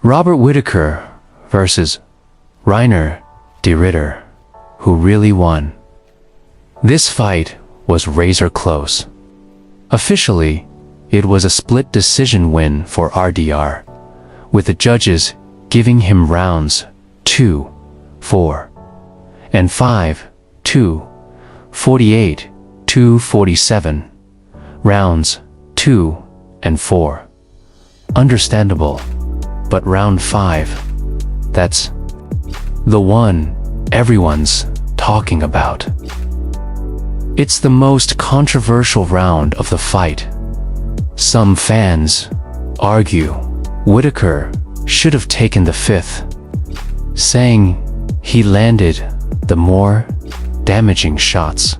Robert Whittaker versus Reinier, who really won. This fight was razor close. Officially, it was a split decision win for RDR, with the judges giving him rounds 2, 4, and 5, 2, 48, 247, rounds 2 and 4. Understandable, but round 5, that's the one everyone's talking about. It's the most controversial round of the fight. Some fans argue Whittaker should have taken the 5th, saying he landed the more damaging shots.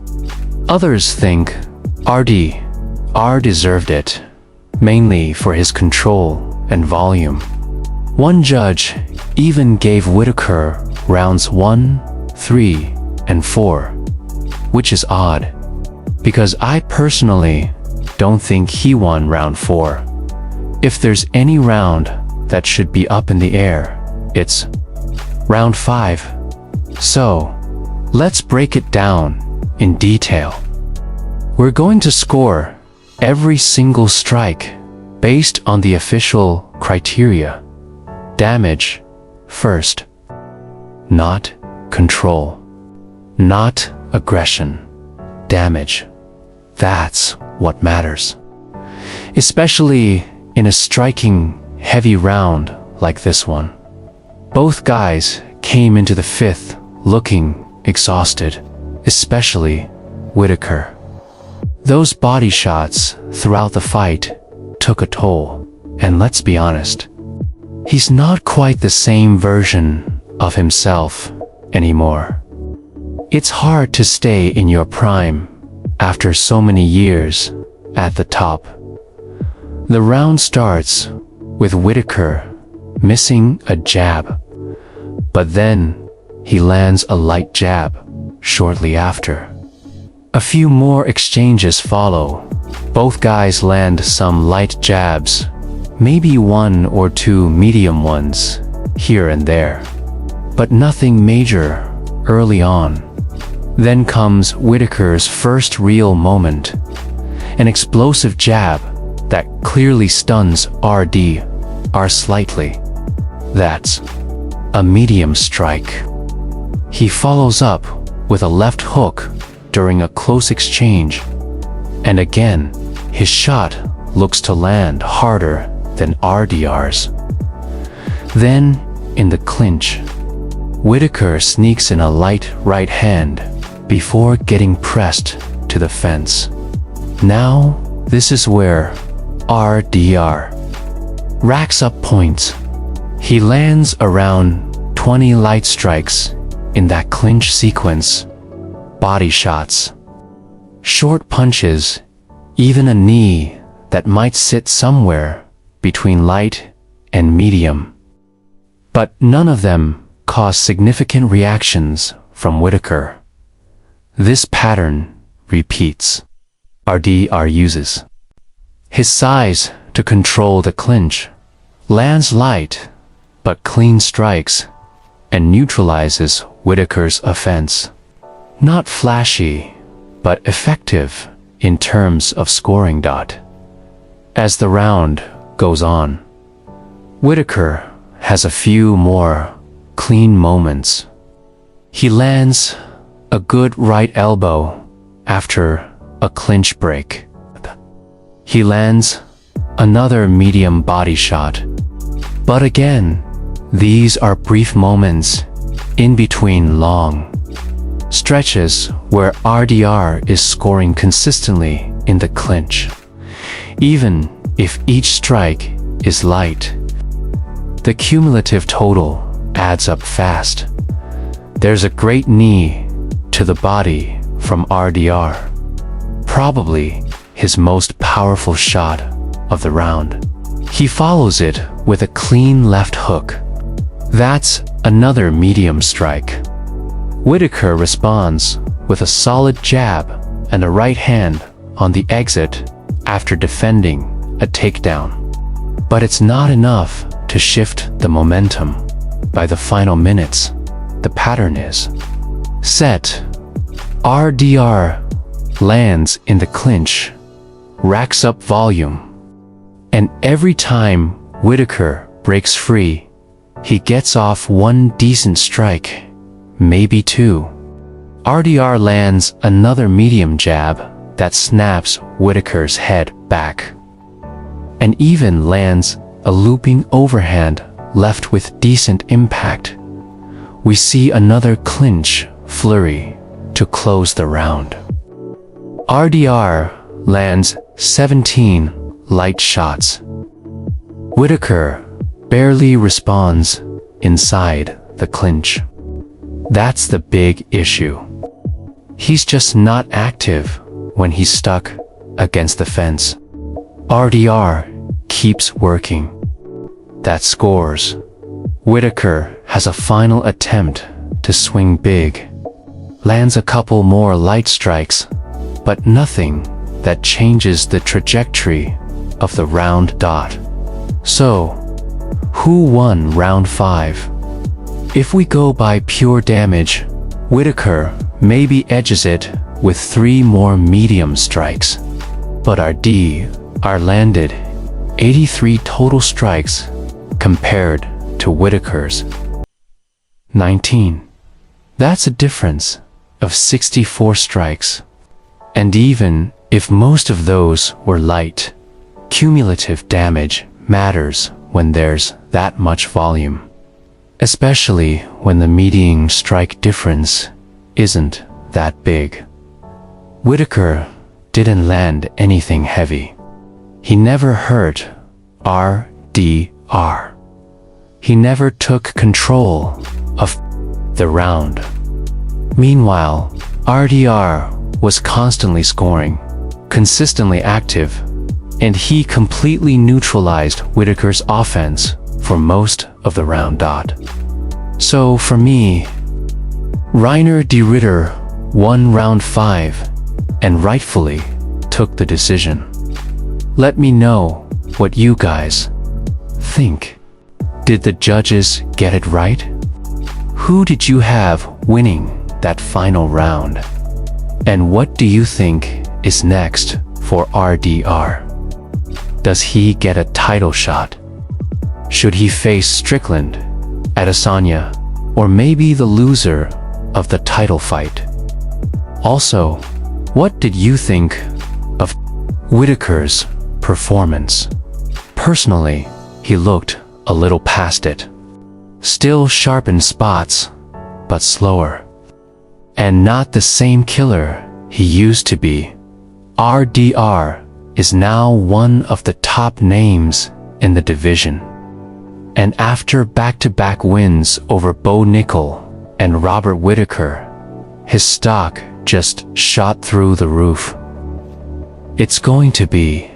Others think RDR deserved it, mainly for his control and volume. One judge even gave Whittaker rounds 1, 3, and 4, which is odd, because I personally don't think he won round 4. If there's any round that should be up in the air, it's round 5. So, let's break it down in detail. We're going to score every single strike based on the official criteria. Damage first, not control, not aggression. Damage. That's what matters. Especially in a striking, heavy round like this one. Both guys came into the 5th looking exhausted, especially Whittaker. Those body shots throughout the fight took a toll, and let's be honest, he's not quite the same version of himself anymore. It's hard to stay in your prime after so many years at the top. The round starts with Whittaker missing a jab, but then he lands a light jab shortly after. A few more exchanges follow. Both guys land some light jabs, maybe 1 or 2 medium ones here and there, but nothing major early on. Then comes Whittaker's first real moment, an explosive jab that clearly stuns RDR slightly. That's a medium strike. He follows up with a left hook during a close exchange, and again, his shot looks to land harder than RDR's. Then, in the clinch, Whittaker sneaks in a light right hand before getting pressed to the fence. Now, this is where RDR racks up points. He lands around 20 light strikes in that clinch sequence. Body shots, short punches, even a knee that might sit somewhere between light and medium. But none of them cause significant reactions from Whittaker. This pattern repeats. RDR uses his size to control the clinch, lands light but clean strikes, and neutralizes Whittaker's offense. Not flashy, but effective in terms of scoring. As the round goes on, Whittaker has a few more clean moments. He lands a good right elbow after a clinch break. He lands another medium body shot. But again, these are brief moments in between long stretches where RDR is scoring consistently in the clinch. Even if each strike is light, the cumulative total adds up fast. There's a great knee to the body from RDR, probably his most powerful shot of the round. He follows it with a clean left hook. That's another medium strike. Whittaker responds with a solid jab and a right hand on the exit after defending a takedown. But it's not enough to to shift the momentum. By the final minutes, the pattern is set. RDR lands in the clinch, racks up volume, and every time Whittaker breaks free, he gets off one decent strike, maybe two. RDR lands another medium jab that snaps Whittaker's head back, and even lands a looping overhand left with decent impact. We see another clinch flurry to close the round. RDR lands 17 light shots. Whittaker barely responds inside the clinch. That's the big issue. He's just not active when he's stuck against the fence. RDR keeps working. That scores. Whittaker has a final attempt to swing big. Lands a couple more light strikes, but nothing that changes the trajectory of the round dot. So, who won round 5? If we go by pure damage, Whittaker maybe edges it with 3 more medium strikes. But RDR landed 83 total strikes compared to Whittaker's 19. That's a difference of 64 strikes. And even if most of those were light, cumulative damage matters when there's that much volume, especially when the median strike difference isn't that big. Whittaker didn't land anything heavy. He never hurt RDR. He never took control of the round. Meanwhile, RDR was constantly scoring, consistently active, and he completely neutralized Whittaker's offense for most of the round dot. So for me, Reinier de Ridder won round 5 and rightfully took the decision. Let me know what you guys think. Did the judges get it right? Who did you have winning that final round? And what do you think is next for RDR? Does he get a title shot? Should he face Strickland, Adesanya, or maybe the loser of the title fight? Also, what did you think of Whittaker's performance? Personally, he looked a little past it. Still sharp in spots, but slower. And not the same killer he used to be. RDR is now one of the top names in the division. And after back-to-back wins over Bo Nickel and Robert Whittaker, his stock just shot through the roof. It's going to be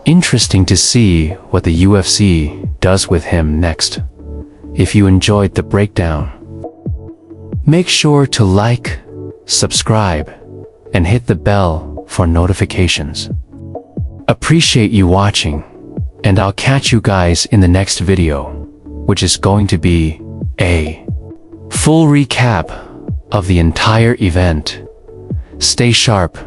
interesting to see what the UFC does with him next. If you enjoyed the breakdown, make sure to like, subscribe, and hit the bell for notifications. Appreciate you watching, and I'll catch you guys in the next video, which is going to be a full recap of the entire event. Stay sharp.